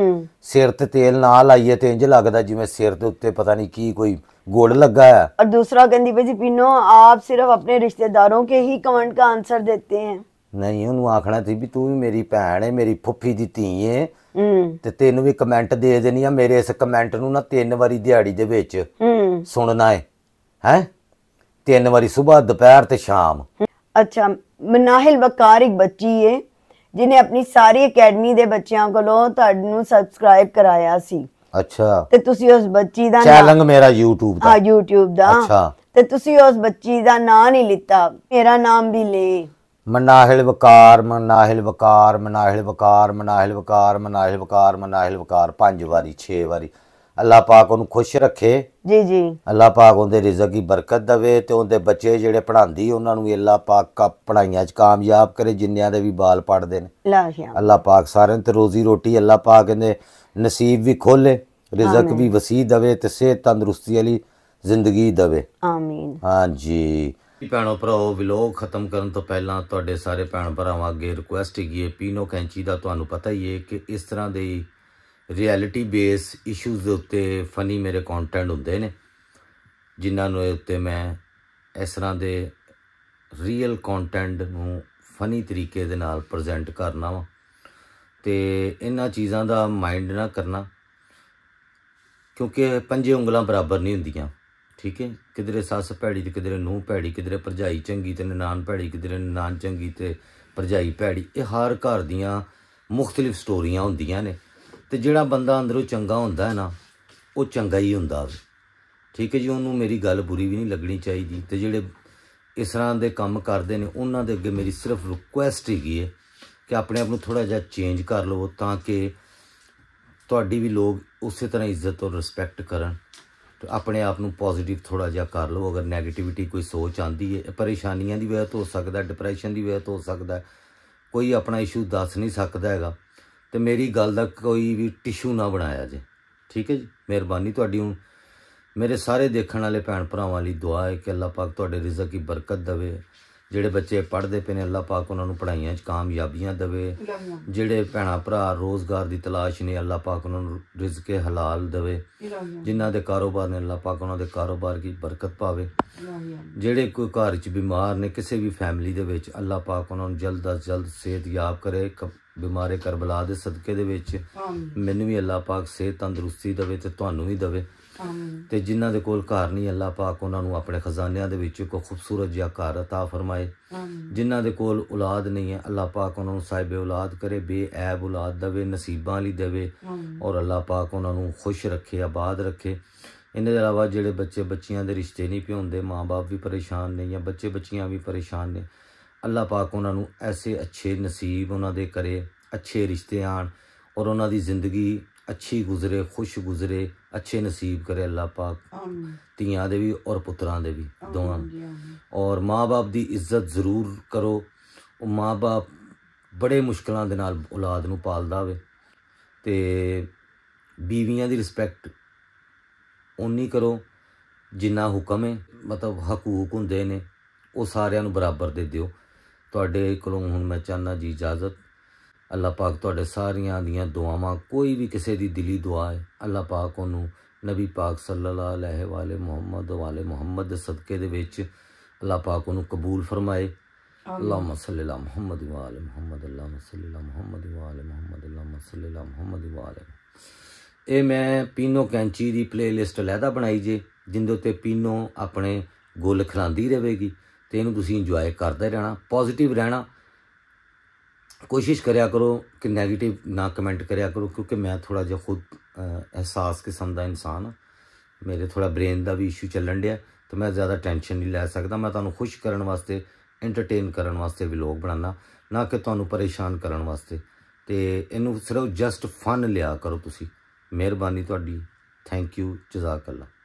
ਸਿਰ ਤੇ ਤੇਲ ਨਾ ਲਾਈਏ ਤੇ ਇੰਜ ਲੱਗਦਾ ਜਿਵੇਂ ਸਿਰ ਦੇ ਉੱਤੇ ਪਤਾ ਨਹੀਂ ਕੀ ਕੋਈ ਗੁੜ लगा है। और दूसरा कहती भाई जी पीनो, आप सिर्फ अपने रिश्तेदारों के ही कमेंट का आंसर देते हैं। नहीं, उन्होंने आखना थी भी तू भी मेरी भैन है, मेरी फुफी दी धी है ते तेन भी कमेंट दे देनी है। मेरे इस कमेंट नूं ना 3 वारी दिहाड़ी दे विच सुनना है, हैं 3 वारी सुबह दोपहर ते शाम। अच्छा, मनाहिल वकार एक बच्ची है जिन्हें अपनी सारी अकेडमी दे बच्चों कोलों तुहानू सब्सक्राइब कराया सी। अच्छा, ਤੇ ਤੁਸੀਂ ਉਸ ਬੱਚੀ ਦਾ ਚੈਨਲ ਮੇਰਾ YouTube ਦਾ। ਹਾਂ, YouTube ਦਾ। ਅੱਛਾ, ਤੇ ਤੁਸੀਂ ਉਸ ਬੱਚੀ ਦਾ ਨਾਂ ਨਹੀਂ ਲਿੱਤਾ, ਮੇਰਾ ਨਾਮ ਵੀ ਲੈ। ਮਨਾਹਿਲ ਵਕਾਰ, ਮਨਾਹਿਲ ਵਕਾਰ, ਮਨਾਹਿਲ ਵਕਾਰ, ਮਨਾਹਿਲ ਵਕਾਰ, ਮਨਾਹਿਲ ਵਕਾਰ, ਮਨਾਹਿਲ ਵਕਾਰ 5 ਵਾਰੀ 6 ਵਾਰੀ। ਅੱਲਾਹ ਪਾਕ ਉਹਨੂੰ ਖੁਸ਼ ਰੱਖੇ। ਜੀ ਜੀ, ਅੱਲਾਹ ਪਾਕ ਉਹਦੇ ਰਿਜ਼ਕ ਦੀ ਬਰਕਤ ਦੇਵੇ ਤੇ ਉਹਦੇ ਬੱਚੇ ਜਿਹੜੇ ਪੜ੍ਹਾਉਂਦੀ ਉਹਨਾਂ ਨੂੰ ਵੀ ਅੱਲਾਹ ਪਾਕ ਪੜ੍ਹਾਈਆਂ 'ਚ ਕਾਮਯਾਬ ਕਰੇ, ਜਿੰਨਿਆਂ ਦੇ ਵੀ ਬਾਲ ਪੜ੍ਹਦੇ ਨੇ। ਅੱਲਾਹ ਪਾਕ ਸਾਰਿਆਂ ਤੇ ਰੋਜ਼ੀ ਰੋਟੀ ਅੱਲਾਹ ਪਾਕ ਇਹਦੇ ਨਸੀਬ ਵੀ ਖੋਲੇ, ਰਿਜ਼ਕ ਵੀ ਵਸੀ ਦਵੇ ਤੇ ਸਿਹਤ ਤੰਦਰੁਸਤੀ ਵਾਲੀ ਜ਼ਿੰਦਗੀ ਦਵੇ। ਆਮੀਨ। ਹਾਂਜੀ ਭੈਣੋ ਭਰਾਓ, ਵਲੋਗ ਖਤਮ ਕਰਨ ਤੋਂ ਪਹਿਲਾਂ ਤੁਹਾਡੇ ਸਾਰੇ ਭੈਣ ਭਰਾਵਾਂ ਅੱਗੇ ਰਿਕੁਐਸਟ ਹੈਗੀ ਹੈ, ਪੀਨੋ ਕੈਂਚੀ ਦਾ ਤੁਹਾਨੂੰ ਪਤਾ ਹੀ ਹੈ ਕਿ ਇਸ ਤਰ੍ਹਾਂ ਦੇ ਰਿਐਲਿਟੀ ਬੇਸ ਇਸ਼ੂਜ਼ ਦੇ ਉੱਤੇ ਫਨੀ ਮੇਰੇ ਕੰਟੈਂਟ ਹੁੰਦੇ ਨੇ, ਜਿਨ੍ਹਾਂ ਨੂੰ ਉੱਤੇ ਮੈਂ ਇਸ ਤਰ੍ਹਾਂ ਦੇ ਰੀਅਲ ਕੰਟੈਂਟ ਨੂੰ ਫਨੀ ਤਰੀਕੇ ਦੇ ਨਾਲ ਪ੍ਰੈਜ਼ੈਂਟ ਕਰਨਾ ਵਾ। ਤੇ ਇਹਨਾਂ ਚੀਜ਼ਾਂ ਦਾ ਮਾਈਂਡ ਨਾ ਕਰਨਾ, ਕਿਉਂਕਿ 5 ਉਂਗਲਾਂ ਬਰਾਬਰ ਨਹੀਂ ਹੁੰਦੀਆਂ। ਠੀਕ ਹੈ, ਕਿਧਰੇ ਸੱਸ ਭੈੜੀ ਤੇ ਕਿਧਰੇ ਨੂੰਹ ਭੈੜੀ, ਕਿਧਰੇ ਭਰਜਾਈ ਚੰਗੀ ਤੇ ਨਨਾਣ ਭੈੜੀ, ਕਿਧਰੇ ਨਨਾਣ ਚੰਗੀ ਤੇ ਭਰਜਾਈ ਭੈੜੀ। ਇਹ ਹਰ ਘਰ ਦੀਆਂ ਮੁਖਤਲਿਫ ਸਟੋਰੀਆਂ ਹੁੰਦੀਆਂ ਨੇ। ਤੇ ਜਿਹੜਾ ਬੰਦਾ ਅੰਦਰੋਂ ਚੰਗਾ ਹੁੰਦਾ ਹੈ ਨਾ, ਉਹ ਚੰਗਾ ਹੀ ਹੁੰਦਾ ਵੇ। ਠੀਕ ਹੈ ਜੀ, ਉਹਨੂੰ ਮੇਰੀ ਗੱਲ ਬੁਰੀ ਵੀ ਨਹੀਂ ਲੱਗਣੀ ਚਾਹੀਦੀ। ਤੇ ਜਿਹੜੇ ਇਸ ਤਰ੍ਹਾਂ ਦੇ ਕੰਮ ਕਰਦੇ ਨੇ ਉਹਨਾਂ ਦੇ ਅੱਗੇ ਮੇਰੀ ਸਿਰਫ ਰਿਕੁਐਸਟ ਹੈਗੀ ਹੈ ਕਿ ਆਪਣੇ ਆਪ ਨੂੰ ਥੋੜ੍ਹਾ ਜਿਹਾ ਚੇਂਜ ਕਰ ਲਵੋ, ਤਾਂ ਕਿ ਤੁਹਾਡੀ ਵੀ ਲੋਕ ਉਸੇ ਤਰ੍ਹਾਂ ਇੱਜ਼ਤ ਔਰ ਰਿਸਪੈਕਟ ਕਰਨ। ਤੇ ਆਪਣੇ ਆਪ ਨੂੰ ਪੋਜ਼ੀਟਿਵ ਥੋੜ੍ਹਾ ਜਿਹਾ ਕਰ ਲਓ। ਅਗਰ ਨੈਗੇਟਿਵਿਟੀ ਕੋਈ ਸੋਚ ਆਉਂਦੀ ਹੈ, ਪਰੇਸ਼ਾਨੀਆਂ ਦੀ ਵਜ੍ਹਾ ਤੋਂ ਹੋ ਸਕਦਾ, ਡਿਪਰੈਸ਼ਨ ਦੀ ਵਜ੍ਹਾ ਤੋਂ ਹੋ ਸਕਦਾ, ਕੋਈ ਆਪਣਾ ਇਸ਼ੂ ਦੱਸ ਨਹੀਂ ਸਕਦਾ ਹੈਗਾ, ਤੇ ਮੇਰੀ ਗੱਲ ਦਾ ਕੋਈ ਵੀ ਟਿਸ਼ੂ ਨਾ ਬਣਾਇਆ ਜੇ। ਠੀਕ ਹੈ ਜੀ, ਮਿਹਰਬਾਨੀ ਤੁਹਾਡੀ। ਹੁਣ ਮੇਰੇ ਸਾਰੇ ਦੇਖਣ ਵਾਲੇ ਭੈਣ ਭਰਾਵਾਂ ਲਈ ਦੁਆ ਹੈ ਕਿ ਅੱਲਾਹ ਪਾਕ ਤੁਹਾਡੇ ਰਿਜ਼ਕ ਦੀ ਬਰਕਤ ਦੇਵੇ, ਜਿਹੜੇ ਬੱਚੇ ਪੜ੍ਹਦੇ ਪਏ ਨੇ ਅੱਲਾਹ ਪਾਕ ਉਹਨਾਂ ਨੂੰ ਪੜ੍ਹਾਈਆਂ 'ਚ ਕਾਮਯਾਬੀਆਂ ਦੇਵੇ। ਜਿਹੜੇ ਭੈਣਾਂ ਭਰਾ ਰੋਜ਼ਗਾਰ ਦੀ ਤਲਾਸ਼ ਨੇ ਅੱਲਾਹ ਪਾਕ ਉਹਨਾਂ ਨੂੰ ਰਿਜ਼ਕੇ ਹਲਾਲ ਦੇਵੇ। ਜਿਨ੍ਹਾਂ ਦੇ ਕਾਰੋਬਾਰ ਨੇ ਅੱਲਾਹ ਪਾਕ ਉਹਨਾਂ ਦੇ ਕਾਰੋਬਾਰ ਦੀ ਬਰਕਤ ਪਾਵੇ। ਜਿਹੜੇ ਕੋਈ ਘਰ 'ਚ ਬਿਮਾਰ ਨੇ ਕਿਸੇ ਵੀ ਫੈਮਿਲੀ ਦੇ ਵਿੱਚ ਅੱਲਾਹ ਪਾਕ ਉਹਨਾਂ ਨੂੰ ਜਲਦ ਅਜ਼ ਜਲਦ ਸਿਹਤਯਾਬ ਕਰੇ। ਬਿਮਾਰੇ ਕਰਬਲਾ ਦੇ ਸਦਕੇ ਦੇ ਵਿੱਚ ਮੈਨੂੰ ਵੀ ਅੱਲਾਹ ਪਾਕ ਸਿਹਤ ਤੰਦਰੁਸਤੀ ਦੇਵੇ ਤੇ ਤੁਹਾਨੂੰ ਵੀ ਦੇਵੇ। ਤੇ ਜਿਨ੍ਹਾਂ ਦੇ ਕੋਲ ਘਰ ਨਹੀਂ ਅੱਲਾਹ ਪਾਕ ਉਹਨਾਂ ਨੂੰ ਆਪਣੇ ਖਜ਼ਾਨਿਆਂ ਦੇ ਵਿੱਚ ਕੋਈ ਖੂਬਸੂਰਤ ਜਿਹਾ ਘਰ ਅਤਾ ਫਰਮਾਏ। ਜਿਨ੍ਹਾਂ ਦੇ ਕੋਲ ਔਲਾਦ ਨਹੀਂ ਹੈ ਅੱਲਾਹ ਪਾਕ ਉਹਨਾਂ ਨੂੰ ਸਾਹਿਬ ਔਲਾਦ ਕਰੇ, ਬੇऐਬ ਔਲਾਦ ਦੇਵੇ, ਨਸੀਬਾਂ ਵਾਲੀ ਦੇਵੇ ਔਰ ਅੱਲਾਹ ਪਾਕ ਉਹਨਾਂ ਨੂੰ ਖੁਸ਼ ਰੱਖੇ, ਆਬਾਦ ਰੱਖੇ। ਇਹਨਾਂ ਦੇ ਇਲਾਵਾ ਜਿਹੜੇ ਬੱਚੇ ਬੱਚੀਆਂ ਦੇ ਰਿਸ਼ਤੇ ਨਹੀਂ ਪਿਆਉਂਦੇ, ਮਾਂ ਬਾਪ ਵੀ ਪਰੇਸ਼ਾਨ ਨੇ ਜਾਂ ਬੱਚੇ ਬੱਚੀਆਂ ਵੀ ਪਰੇਸ਼ਾਨ ਨੇ, ਅੱਲਾਹ ਪਾਕ ਉਹਨਾਂ ਨੂੰ ਐਸੇ ਅੱਛੇ ਨਸੀਬ ਉਹਨਾਂ ਦੇ ਕਰੇ, ਅੱਛੇ ਰਿਸ਼ਤੇ ਆਣ ਔਰ ਉਹਨਾਂ ਦੀ ਜ਼ਿੰਦਗੀ ਅੱਛੀ ਗੁਜ਼ਰੇ, ਖੁਸ਼ ਗੁਜ਼ਰੇ, ਅੱਛੇ ਨਸੀਬ ਕਰੇ ਅੱਲਾਹ ਪਾਕ ਧੀਆਂ ਦੇ ਵੀ ਔਰ ਪੁੱਤਰਾਂ ਦੇ ਵੀ ਦੋਵਾਂ। ਔਰ ਮਾਂ ਬਾਪ ਦੀ ਇੱਜ਼ਤ ਜ਼ਰੂਰ ਕਰੋ। ਉਹ ਮਾਂ ਬਾਪ ਬੜੇ ਮੁਸ਼ਕਿਲਾਂ ਦੇ ਨਾਲ ਔਲਾਦ ਨੂੰ ਪਾਲਦਾ ਹੋਵੇ ਤੇ ਬੀਵੀਆਂ ਦੀ ਰਿਸਪੈਕਟ ਉਨੀ ਕਰੋ ਜਿੰਨਾ ਹੁਕਮ ਹੈ, ਮਤਲਬ ਹਕੂਕ ਹੁੰਦੇ ਨੇ ਉਹ ਸਾਰਿਆਂ ਨੂੰ ਬਰਾਬਰ ਦੇ ਦਿਓ। ਤੁਹਾਡੇ ਕੋਲੋਂ ਹੁਣ ਮੈਂ ਚਾਹੁੰਦਾ ਜੀ ਇਜਾਜ਼ਤ। ਅੱਲਾਹ ਪਾਕ ਤੁਹਾਡੇ ਸਾਰੀਆਂ ਦੀਆਂ ਦੁਆਵਾਂ, ਕੋਈ ਵੀ ਕਿਸੇ ਦੀ ਦਿਲੀ ਦੁਆ ਹੈ ਅੱਲਾਹ ਪਾਕ ਉਹਨੂੰ ਨਬੀ ਪਾਕ ਸੱਲੱਲਾਹੁ ਅਲੈਹਿ ਵਾਲੇ ਮੁਹੰਮਦ ਦੇ ਸਦਕੇ ਦੇ ਵਿੱਚ ਅੱਲਾਹ ਪਾਕ ਉਹਨੂੰ ਕਬੂਲ ਫਰਮਾਏ। ਅੱਲਾਹੁம்ம ਸੱਲि ਅਲਾ ਮੁਹੰਮਦ व आले ਮੁਹੰਮਦ, ਅੱਲਾਹੁம்ம ਸੱਲि ਅਲਾ ਮੁਹੰਮਦ व आले ਮੁਹੰਮਦ, ਅੱਲਾਹੁம்ம ਸੱਲि ਅਲਾ ਮੁਹੰਮਦ व आले। ਇਹ ਮੈਂ ਪੀਨੋ ਕੈਂਚੀ ਦੀ ਪਲੇਲਿਸਟ ਅਲੱਗਾ ਬਣਾਈ ਜੇ, ਜਿੰਦੇ ਉੱਤੇ ਪੀਨੋ ਆਪਣੇ ਗੁੱਲ ਖਿਲਾਉਂਦੀ ਰਹੇਗੀ ਤੇ ਇਹਨੂੰ ਤੁਸੀਂ ਇੰਜੋਏ ਕਰਦੇ ਰਹਿਣਾ, ਪੋਜ਼ਿਟਿਵ ਰਹਿਣਾ। कोशिश करा करो कि नैगेटिव ना कमेंट करा करो, क्योंकि मैं थोड़ा जिहा खुद एहसास किस्म का इंसान हाँ, मेरे थोड़ा ब्रेन का भी इशू चलन दिया तो मैं ज़्यादा टेंशन नहीं लै सकता। मैं तुहानूं खुश करने वास्ते, एंटरटेन करने वास्ते व्लॉग बनाना, ना कि तुहानूं परेशान करने वास्ते। तो इनू सिर्फ जस्ट फन लिया करो तुसी। मेहरबानी तुहाडी। थैंक यू, जज़ाकल्लाह।